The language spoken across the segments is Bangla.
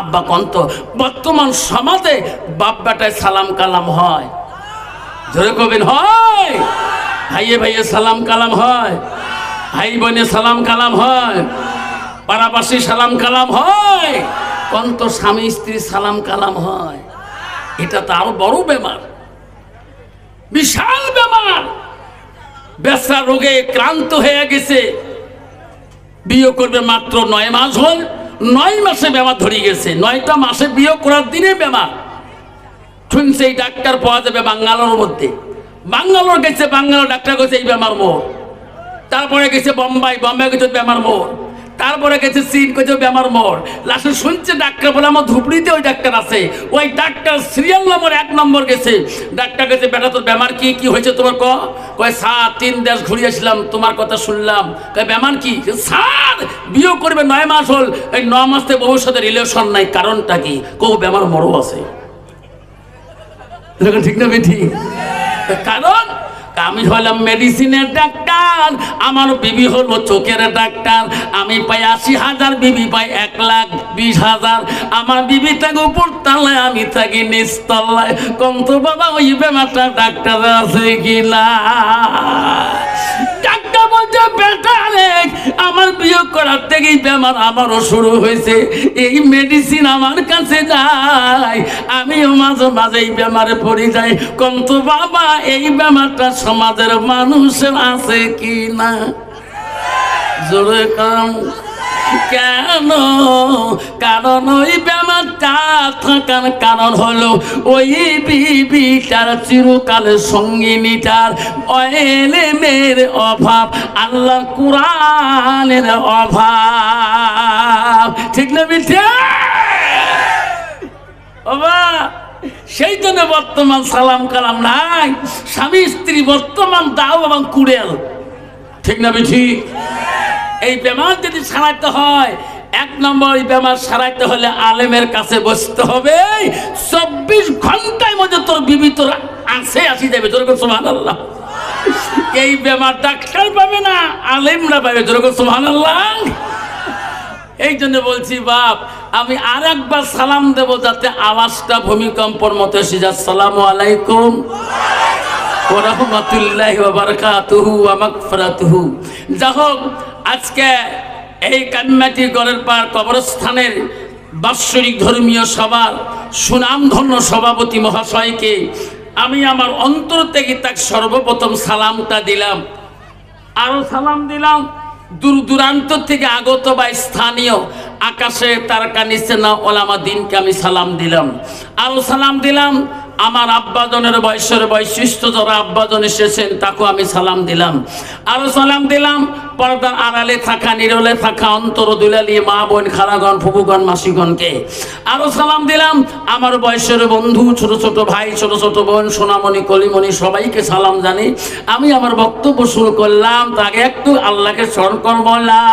আব্বা কন্ত বর্তমান সমাজে বাপ বেটায় সালাম কালাম হয়, জোরে কবেন হয়, ভাইয়ে ভাইয়ে সালাম কালাম হয়, ভাই বোনে সালাম কালাম হয়, পাড়াবাসী সালাম কালাম হয়, কন্ত স্বামী স্ত্রী সালাম কালাম হয়। এটা তো আরো বড় বেমার, বিশাল বেমার। বেচা রোগে ক্লান্ত হয়ে গেছে, বিয়ে করবে মাত্র 9 মাস হল, 9 মাসে বেমার ধরে গেছে। 9টা মাসে বিয়ে করার দিনে বেমার। শুনছে এই ডাক্তার পাওয়া যাবে বাঙ্গালোর মধ্যে, বাঙ্গালোর গেছে, বাঙ্গালোর ডাক্তার গেছে এই বেমার মোর। তারপরে গেছে বোম্বাই, বোম্বাই গেছে বেমার মোর। তারপরে গেছে চীন, গেছে বেমার মোর। লাস্টে শুনছে ডাক্তার বলে আমার ধুবড়িতে ওই ডাক্তার আছে, ওই ডাক্তার সিরিয়াল নম্বর 1 নম্বর গেছে। ডাক্তার গেছে বেটা তোর বেমার কি কি হয়েছে তোমার কয় স্যার 3 দেশ ঘুরিয়েছিলাম, তোমার কথা শুনলাম। কয় বেমার কি? স্যার বিয়ে করবে 9 মাস হল, এই 9 মাসে বউর সাথে রিলেশন নাই, কারণটা কি? কো বেমার মরও আছে। ঠিক না বেঠি? কারণ আমি হলাম মেডিসিনের ডাক্তার, আমার বিবি হলো চোখের ডাক্তার। আমি পাই 80,000, বিবি পাই 1,20,000। আমার বিবি থাকে উপর তলায়, আমি থাকি নিচ তলায়। কন্ত বাবা ওই বেমারটা ডাক্তার আছে কিনা? ডাক্তার বলছে বেটা রে আমার বিয়ে করার থেকেই বেমার আমারও শুরু হয়েছে, এই মেডিসিন আমার কাছে নাই, আমিও মাঝে মাঝে এই বেমারে পড়ে যাই। কন্ত বাবা এই বেমারটা সমাজের মানুষের আছে কি না? জোরে কাম কেন? কারণ ওই বেমারটা থাকার কারণ হলো ওই বিবিটার চিরকালের সঙ্গিনীটার এলেমের অভাব, আল্লাহ কুরআনের অভাব। ঠিক না বিঠে? বাবা সেই জন্য বর্তমান সালাম কালাম নাই, স্বামী স্ত্রী বর্তমান দাও এবং কুড়েল। ঠিক না বিঠি? এই বেমার যদি সারাইতে হয়, 1 নম্বর এই বেমার সারাইতে হলে আলেমের কাছে বসতে হবে। 24 ঘন্টার মধ্যে তোর বিবি তোর আসে আসি যাবে, জোরে কর সুবহানাল্লাহ। এই বেমার ডাক্তার পাবে না, আলেমরা পাবে, জোরে কর সুবহানাল্লাহ। এই জন্য বলছি বাপ, আমি আর একবার সালাম দেব যাতে আওয়াজটা ভূমিকম্পর মতো এসে যায়। আসসালামু আলাইকুম ওয়া রাহমাতুল্লাহি ওয়া বারাকাতুহু ওয়া মাগফিরাতুহু। যাই হোক, আজকে এই কান্নাটি গড়ের পার কবরস্থানের বাৎসরিক ধর্মীয় সভার সুনামধন্য সভাপতি মহাশয়কে আমি আমার অন্তর থেকে তাকে সর্বপ্রথম সালামটা দিলাম। আরো সালাম দিলাম দূর দূরান্ত থেকে আগত বা স্থানীয় আকাশে তারকা নিচে না ওলামা দিনকে আমি সালাম দিলাম। আরো সালাম দিলাম আমার আব্বাজনের বয়সের বৈশিষ্ট্য যারা আব্বাজন এসেছেন তাকেও আমি সালাম দিলাম। আরো সালাম দিলাম পর্দার আড়ালে থাকা, নিরলে থাকা অন্তর দুলালি মা বোন খালাগণ ফুফুগণ মাসিগণকে। আরো সালাম দিলাম আমার বয়সের বন্ধু, ছোট ছোট ভাই, ছোট ছোট বোন, সোনামণি কলিমণি, সবাইকে সালাম জানি। আমি আমার বক্তব্য শুরু করলাম, তাকে একটু আল্লাহকে স্মরণ করবো। লা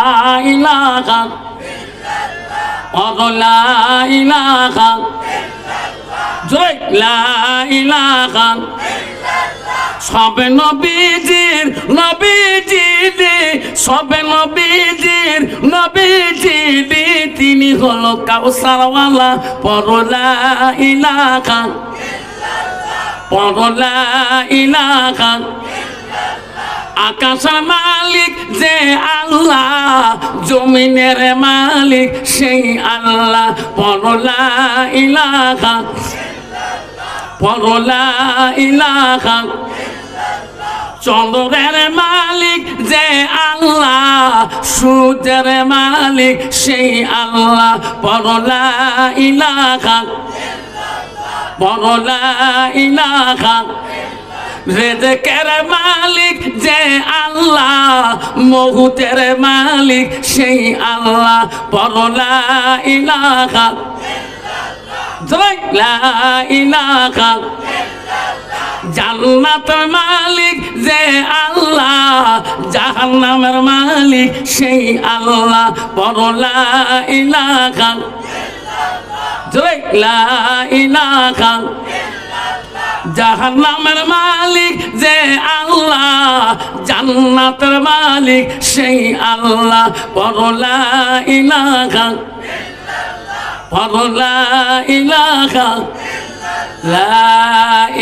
ইলাহা ইল্লাল্লাহ, লা ইলাহা জয় লা ইলাহা সবে নবীজির নবীজিদি, সবে নবীজির নবীজিদি, তিনি হলো কাউসারওয়ালা। পড়ো লা ইলাহা, পড়ো লা ইলাহা। আকাশের মালিক যে আল্লাহ, জমিনের মালিক সেই আল্লাহ। পড়ো লা ইলাহা, পড়ো লা ইলাহা। চন্দ্রের মালিক যে আল্লাহ, সূর্যের মালিক সেই আল্লাহ। পড়ো লা ইলাহা, পড়ো লা ইলাহা। রেজেকের মালিক যে আল্লাহ, মহুতের মালিক সেই আল্লাহ। পড়ো লা ইলাহা, লা ইলাহা। জান্নাতের মালিক যে আল্লাহ, জাহান্নামের মালিক সেই আল্লাহ। পড়ো লা ইলাহা, লা ইলাহা। জাহান্নামের মালিক যে আল্লাহ, জান্নাতের মালিক সেই আল্লাহ। পড়ো লা ইলাহা পড়ো লা ইলাহা লা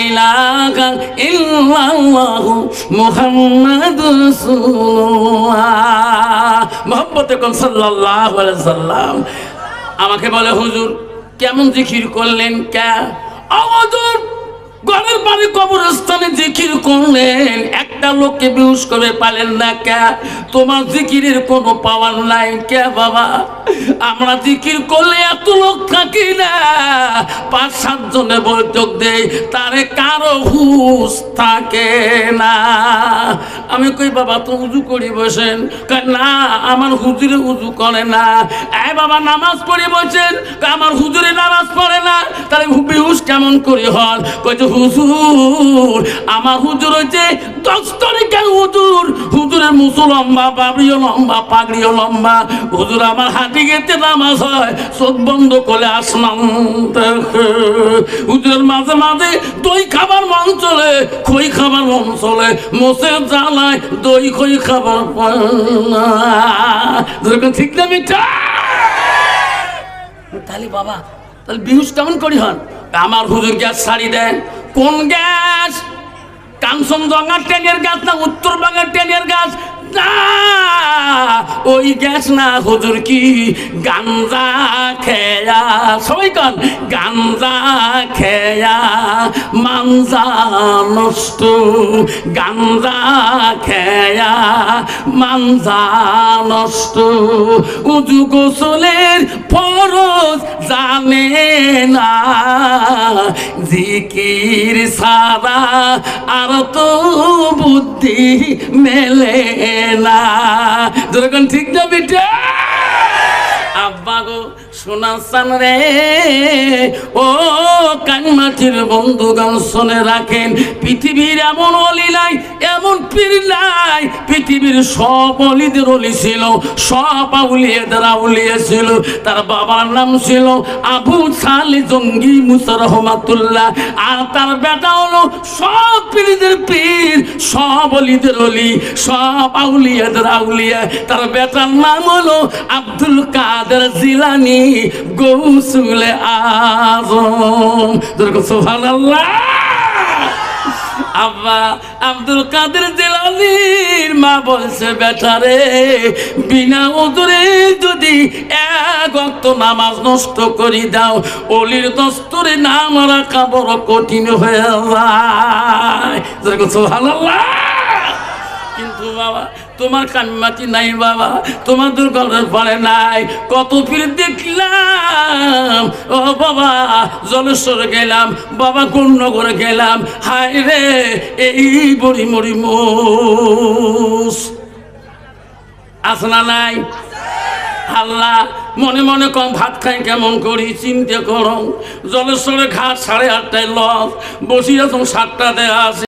ইলাহা ইল্লাল্লাহু মুহাম্মাদুর রাসূলুল্লাহ। মুহাম্মদ সাল্লাল্লাহু আলাইহি সাল্লাম আমাকে বলে, হুজুর কেমন জিকির করলেন? কে হুজুর ঘরের বাড়ি কবরস্থানে জিকির করলেন, একটা লোককে বেহুশ করে পালেন না। কে তোমার জিকিরের কোনো পাওয়ার নাই? কে বাবা আমরা জিকির করলে এত লোক থাকি না, 5-7 জনে বৈঠক দেয়, তারে কারো হুঁশ থাকে না। আমি কই বাবা তো উজু করি বসেন? না আমার হুজুরে উজু করে না। বাবা নামাজ পড়ে বসেন? আমার হুজুরে নামাজ পড়ে না। তাহলে বেহুশ কেমন করে হন? কইছে হুজুর আমার হুজুর হচ্ছে 10 তারিখের হুজুর, হুজুরের মুসু লম্বা, বাবরিও লম্বা, পাগড়িও লম্বা। হুজুর আমার হাঁটি গেতে নামাজ হয়, চোখ বন্ধ করে আসমান দেখে। হুজুরের মাঝে মাঝে দই খাবার মন চলে, খই খাবার মন চলে, মোষের জ্বালায় দই খই খাবার পায় না। ঠিক না মিঠা? তাহলে বাবা তাহলে বেহুশ কেমন করি হন? আমার হুজুর গ্যাস ছাড়ি দেন। কোন গ্যাস? কাঞ্চনজঙ্ঘা ট্রেনের গ্যাস না উত্তরবঙ্গের ট্রেনের গ্যাস? না ওই গ্যাস না হুজুর, কি গাঞ্জা খেয়া, সবাই কন গাঞ্জা খেয়া মানজা নষ্ট, গাঞ্জা খেয়া মানজা নষ্ট। উজু গোসলের ফরজ জানে না, জিকির সারা আর তো বুদ্ধি মেলে না। যখন ঠিক না বেটা? আব্বা গো শোনাচ্ছেন রে, ও কানমাটির বন্ধুগণ শুনে রাখেন, পৃথিবীর এমন অলি নাই, এমন পীর নাই। পৃথিবীর সব অলিদের অলি ছিল, সব আউলিয়াদের আউলিয়া ছিল। তার বাবার নাম ছিল আবু সালে জঙ্গি মুসা রহমাতুল্লাহ, আর তার বেটা হলো সব পীরদের পীর, সব অলিদের অলি, সব আউলিয়াদের আউলিয়া। তার বেটার নাম হলো আব্দুল কাদের জিলানী গৌসুলে আজম। সুবহানাল্লাহ। আব্বা আব্দুল কাদের জিলানীর মা বলছে, বেটারে বিনা ওজুরে যদি 1 ওয়াক্ত নামাজ নষ্ট করে দাও, অলির দস্তরে নাম রাখা বড় কঠিন হয়ে যায়। সুবহানাল্লাহ। কিন্তু বাবা তোমার কান্নাতি নাই বাবা, তোমাদের ঘরের পরে নাই। কত পীর দেখলাম ও বাবা, জলেশ্বরে গেলাম বাবা, গুণনগরে গেলাম, হায় রে এই বড়ি মরি মোষ আসনা নাই। আল্লাহ মনে মনে কম ভাত খাই কেমন করি চিন্তা করো। জলেশ্বরে ঘাট 8:30টায় লস বসিয়া 7টা দেয়া আছে।